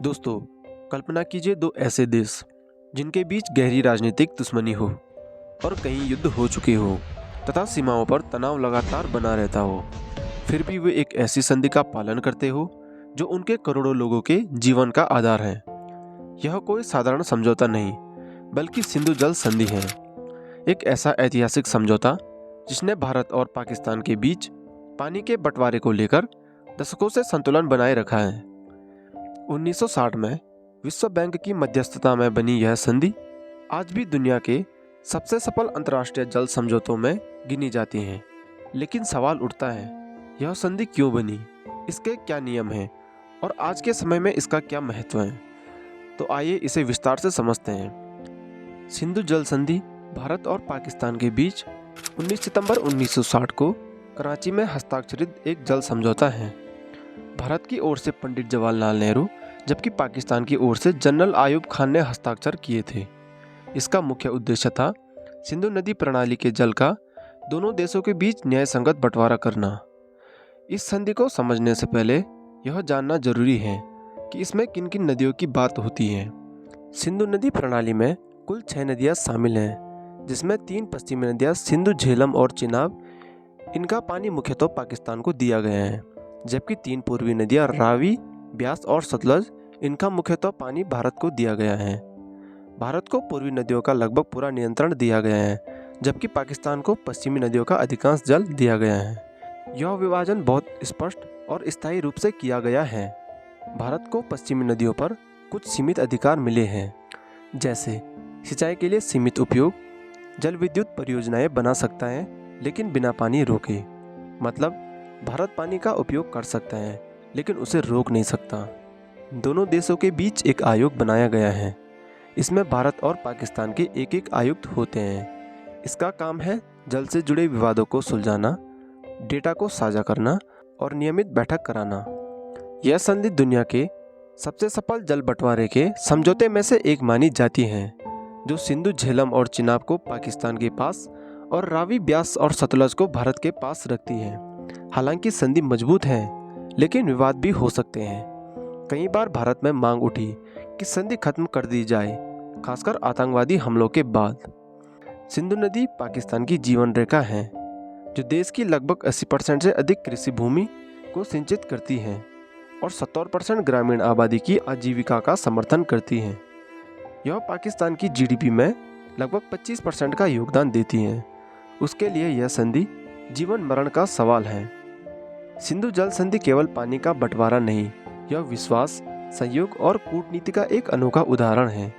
दोस्तों, कल्पना कीजिए दो ऐसे देश जिनके बीच गहरी राजनीतिक दुश्मनी हो और कहीं युद्ध हो चुके हो तथा सीमाओं पर तनाव लगातार बना रहता हो। फिर भी वे एक ऐसी संधि का पालन करते हो जो उनके करोड़ों लोगों के जीवन का आधार है। यह कोई साधारण समझौता नहीं, बल्कि सिंधु जल संधि है। एक ऐसा ऐतिहासिक समझौता जिसने भारत और पाकिस्तान के बीच पानी के बंटवारे को लेकर दशकों से संतुलन बनाए रखा है। 1960 में विश्व बैंक की मध्यस्थता में बनी यह संधि आज भी दुनिया के सबसे सफल अंतर्राष्ट्रीय जल समझौतों में गिनी जाती है। लेकिन सवाल उठता है, यह संधि क्यों बनी, इसके क्या नियम हैं और आज के समय में इसका क्या महत्व है। तो आइए इसे विस्तार से समझते हैं। सिंधु जल संधि भारत और पाकिस्तान के बीच 19 सितंबर 1960 को कराची में हस्ताक्षरित एक जल समझौता है। भारत की ओर से पंडित जवाहरलाल नेहरू जबकि पाकिस्तान की ओर से जनरल आयूब खान ने हस्ताक्षर किए थे। इसका मुख्य उद्देश्य था सिंधु नदी प्रणाली के जल का दोनों देशों के बीच न्यायसंगत बंटवारा करना। इस संधि को समझने से पहले यह जानना जरूरी है कि इसमें किन किन नदियों की बात होती है। सिंधु नदी प्रणाली में कुल 6 नदियाँ शामिल हैं, जिसमें 3 पश्चिमी नदियाँ सिंधु, झेलम और चिनाब, इनका पानी मुख्यतः पाकिस्तान को दिया गया है, जबकि 3 पूर्वी नदियाँ रावी, ब्यास और सतलज, इनका मुख्यतः पानी भारत को दिया गया है। भारत को पूर्वी नदियों का लगभग पूरा नियंत्रण दिया गया है, जबकि पाकिस्तान को पश्चिमी नदियों का अधिकांश जल दिया गया है। यह विभाजन बहुत स्पष्ट और स्थायी रूप से किया गया है। भारत को पश्चिमी नदियों पर कुछ सीमित अधिकार मिले हैं, जैसे सिंचाई के लिए सीमित उपयोग, जल विद्युत परियोजनाएं बना सकता है लेकिन बिना पानी रोके। मतलब भारत पानी का उपयोग कर सकता है लेकिन उसे रोक नहीं सकता। दोनों देशों के बीच एक आयोग बनाया गया है। इसमें भारत और पाकिस्तान के एक एक आयुक्त होते हैं। इसका काम है जल से जुड़े विवादों को सुलझाना, डेटा को साझा करना और नियमित बैठक कराना। यह संधि दुनिया के सबसे सफल जल बंटवारे के समझौते में से एक मानी जाती है, जो सिंधु, झेलम और चिनाब को पाकिस्तान के पास और रावी, ब्यास और सतलज को भारत के पास रखती है। हालांकि संधि मजबूत है, लेकिन विवाद भी हो सकते हैं। कई बार भारत में मांग उठी कि संधि खत्म कर दी जाए, खासकर आतंकवादी हमलों के बाद। सिंधु नदी पाकिस्तान की जीवन रेखा है, जो देश की लगभग 80% से अधिक कृषि भूमि को सिंचित करती है और 70% ग्रामीण आबादी की आजीविका का समर्थन करती है। यह पाकिस्तान की जीडीपी में लगभग 25% का योगदान देती है। उसके लिए यह संधि जीवन मरण का सवाल है। सिंधु जल संधि केवल पानी का बंटवारा नहीं, यह विश्वास, सहयोग और कूटनीति का एक अनोखा उदाहरण है।